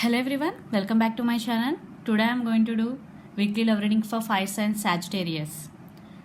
Hello everyone, welcome back to my channel. Today I am going to do weekly love reading for fire sign Sagittarius.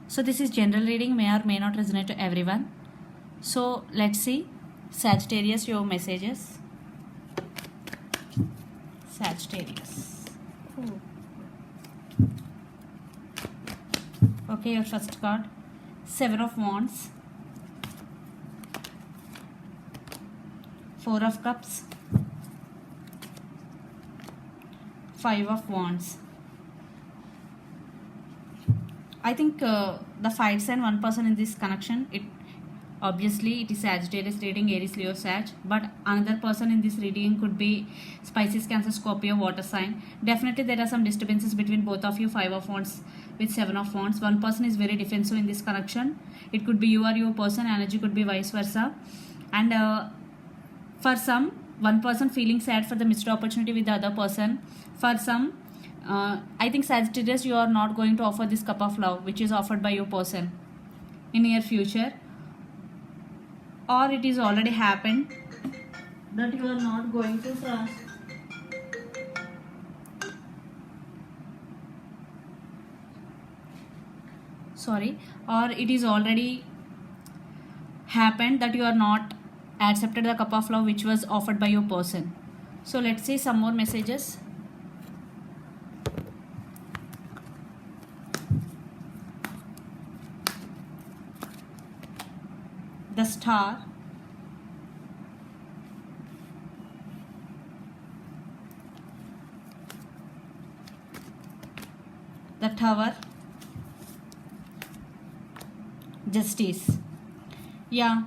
So this is general reading, may or may not resonate to everyone. So let's see Sagittarius, your messages. Sagittarius. Okay, your first card, Seven of Wands, Four of Cups, Five of Wands. I think the fire sign one person in this connection, it is Sagittarius reading, Aries, Leo, Sag, but another person in this reading could be Pisces, Cancer, Scorpio, water sign. Definitely there are some disturbances between both of you. Five of Wands with Seven of Wands. One person is very defensive in this connection. It could be you or your person, energy could be vice versa. And for some, one person feeling sad for the missed opportunity with the other person. For some, I think Sagittarius, you are not going to offer this cup of love which is offered by your person in near future, or it is already happened that you are not going to trust. Or it is already happened that you are not accepted the cup of love which was offered by your person. So let's see some more messages. The Star, the Tower, Justice. Yeah,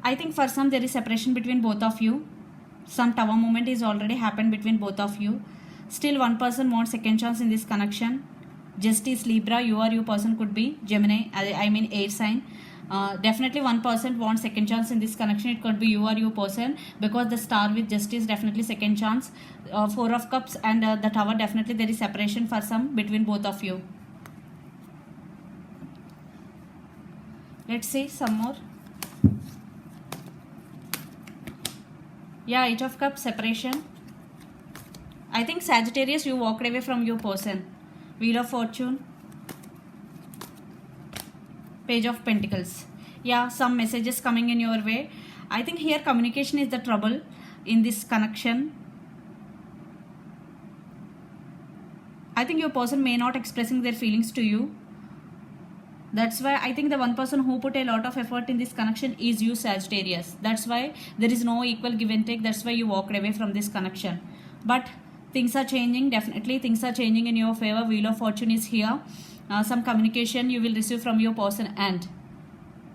I think for some there is separation between both of you. Some tower moment is already happened between both of you. Still one person wants second chance in this connection. Justice, Libra, you or your person could be Gemini, I mean air sign. Definitely one person wants second chance in this connection. It could be you or your person, because the Star with Justice, definitely second chance. Four of Cups and the Tower, definitely there is separation for some between both of you. Let's see some more. Yeah, Eight of Cups, separation. I think Sagittarius, you walked away from your person. Wheel of Fortune, Page of Pentacles. Yeah, some messages coming in your way. I think here communication is the trouble in this connection. I think your person may not expressing their feelings to you. That's why I think the one person who put a lot of effort in this connection is you, Sagittarius. That's why there is no equal give and take. That's why you walked away from this connection. But things are changing. Definitely things are changing in your favor. Wheel of Fortune is here. Some communication you will receive from your person, and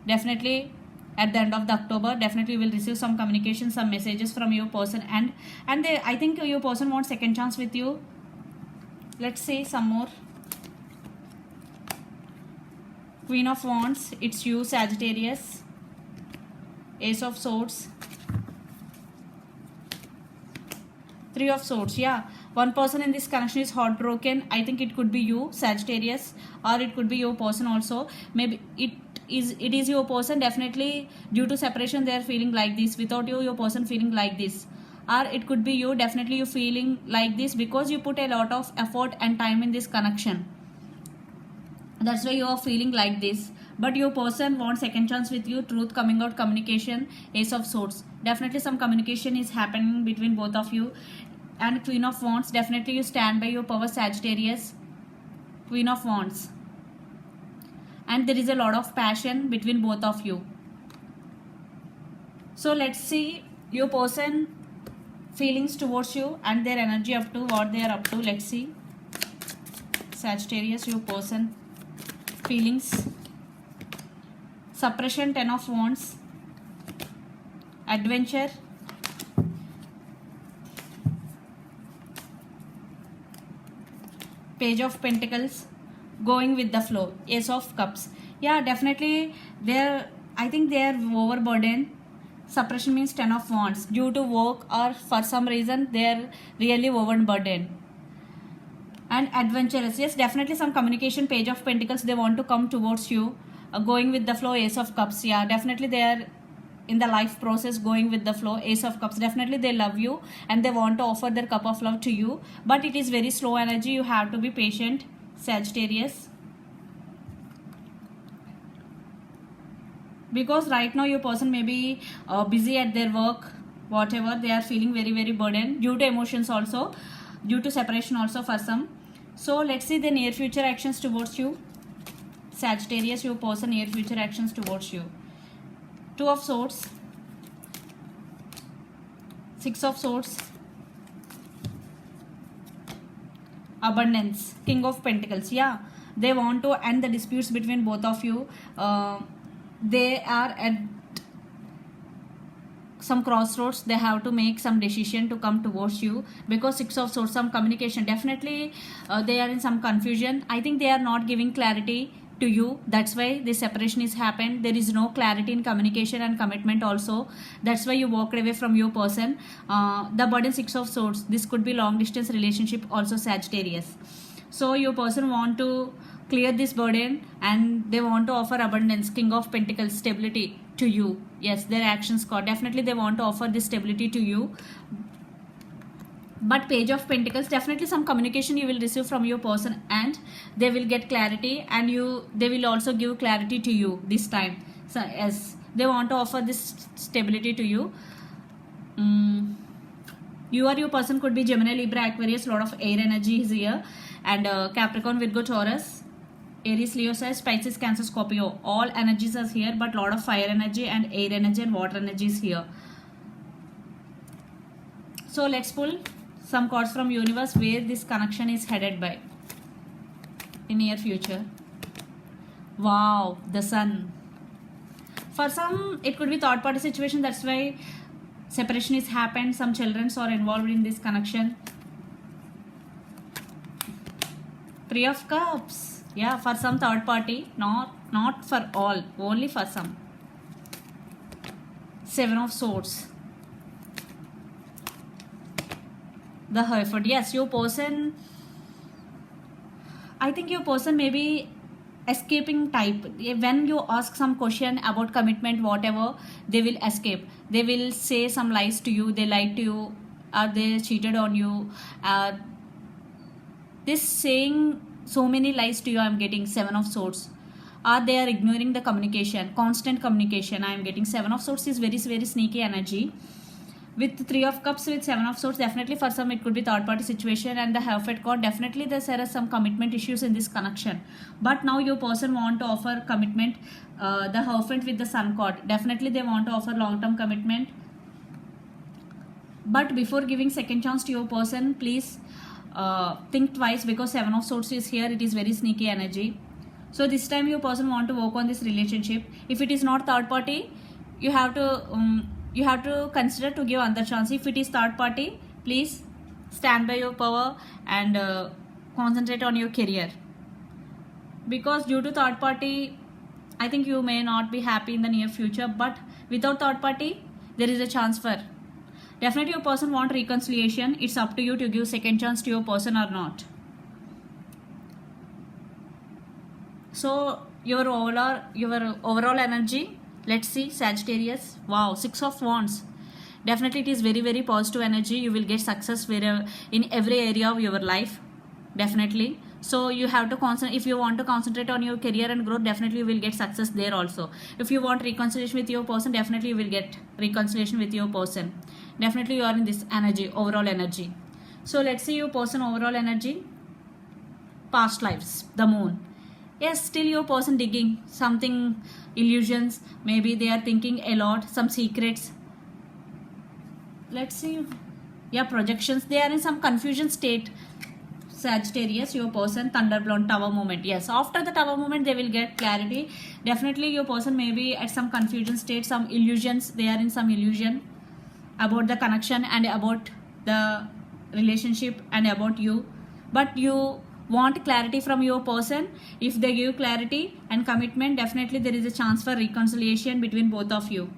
definitely at the end of the October, definitely you will receive some communication, some messages from your person, and I think your person wants second chance with you. Let's see some more. Queen of Wands, it's you, Sagittarius. Ace of Swords, Three of Swords. Yeah, one person in this connection is heartbroken. I think it could be you, Sagittarius, or it could be your person also. Maybe it is your person. Definitely due to separation they are feeling like this. Without you, your person feeling like this. Or it could be you. Definitely you feeling like this because you put a lot of effort and time in this connection. That's why you are feeling like this. But your person wants second chance with you. Truth coming out, communication, Ace of Swords. Definitely some communication is happening between both of you. And Queen of Wands, definitely you stand by your power, Sagittarius. Queen of Wands. And there is a lot of passion between both of you. So let's see your person feelings towards you and their energy up to what they are up to. Let's see. Sagittarius, your person feelings. Suppression, Ten of Wands. Adventure. Page of Pentacles. Going with the flow, Ace of Cups. Yeah, definitely I think they are overburdened. Suppression means Ten of Wands. Due to work or for some reason they are really overburdened. And adventurous, yes, definitely some communication, Page of Pentacles, they want to come towards you. Going with the flow, Ace of Cups. Yeah, definitely they are in the life process, going with the flow. Ace of Cups, definitely they love you and they want to offer their cup of love to you, but it is very slow energy. You have to be patient, Sagittarius, because right now your person may be busy at their work, whatever, they are feeling very very burdened due to emotions also, due to separation also for some. So let's see the near future actions towards you, Sagittarius. Your person near future actions towards you. Two of Swords, Six of Swords, Abundance, King of Pentacles. Yeah, they want to end the disputes between both of you. They are at some crossroads. They have to make some decision to come towards you, because Six of Swords, some communication, definitely they are in some confusion. I think they are not giving clarity to you, that's why this separation is happened. There is no clarity in communication and commitment also, that's why you walked away from your person. The burden, Six of Swords, this could be long distance relationship also, Sagittarius. So your person want to clear this burden and they want to offer abundance, King of Pentacles, stability to you. Yes, their actions caught, definitely they want to offer this stability to you. But Page of Pentacles, definitely some communication you will receive from your person and they will get clarity, and they will also give clarity to you this time. So yes, they want to offer this stability to you. You or your person could be Gemini, Libra, Aquarius, lot of air energy is here, and Capricorn, Virgo, Taurus, Aries, Leo, Pisces, Cancer, Scorpio, all energies are here, but lot of fire energy and air energy and water energy is here. So let's pull some cards from universe where this connection is headed by in near future. Wow, the Sun. For some it could be third party situation, that's why separation is happened. Some children are involved in this connection. Three of Cups. Yeah, for some third party, not for all, only for some. Seven of Swords. The Hereford. Yes, your person, I think your person may be escaping type. When you ask some question about commitment, whatever, they will escape. They will say some lies to you. They lied to you, or they cheated on you. This saying so many lies to you, I am getting Seven of Swords. Or they are ignoring the communication, constant communication. I am getting Seven of Swords is very very sneaky energy. With Three of Cups, with Seven of Swords, definitely for some it could be third party situation, and the Hereford card, definitely there are some commitment issues in this connection. But now your person want to offer commitment. The Hereford with the Sun card, definitely they want to offer long term commitment. But before giving second chance to your person, please think twice, because Seven of Swords is here. It is very sneaky energy. So this time your person want to work on this relationship. If it is not third party, you have to consider to give another chance. If it is third party, please stand by your power and concentrate on your career, because due to third party, I think you may not be happy in the near future. But without third party, there is a chance for, definitely your person want reconciliation. It's up to you to give second chance to your person or not. So your overall energy, let's see, Sagittarius. Wow, Six of Wands. Definitely it is very very positive energy. You will get success wherever, in every area of your life, definitely. So you have to concentrate. If you want to concentrate on your career and growth, definitely you will get success there also. If you want reconciliation with your person, definitely you will get reconciliation with your person. Definitely you are in this energy, overall energy. So let's see your person overall energy. Past lives, the Moon. Yes, still your person digging something, illusions. Maybe they are thinking a lot, some secrets. Let's see. Yeah, projections. They are in some confusion state. Sagittarius, your person, Thunderblonde, Tower moment. Yes, after the Tower moment, they will get clarity. Definitely your person may be at some confusion state, some illusions. They are in some illusion about the connection and about the relationship and about you. But you want clarity from your person. If they give clarity and commitment, definitely there is a chance for reconciliation between both of you.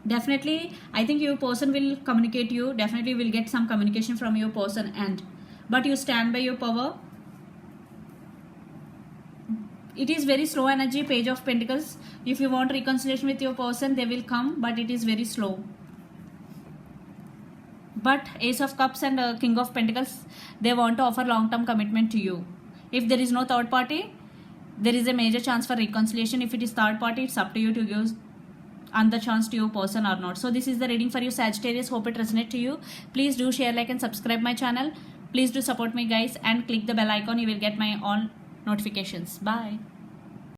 Definitely I think your person will communicate you. Definitely will get some communication from your person, and but you stand by your power. it is very slow energy. Page of Pentacles. If you want reconciliation with your person, they will come, but it is very slow. But Ace of Cups and King of Pentacles, they want to offer long-term commitment to you. If there is no third party, there is a major chance for reconciliation. If it is third party, it's up to you to give another chance to your person or not. So this is the reading for you, Sagittarius. Hope it resonates to you. Please do share, like and subscribe my channel. Please do support me guys, and click the bell icon. You will get my all notifications. Bye.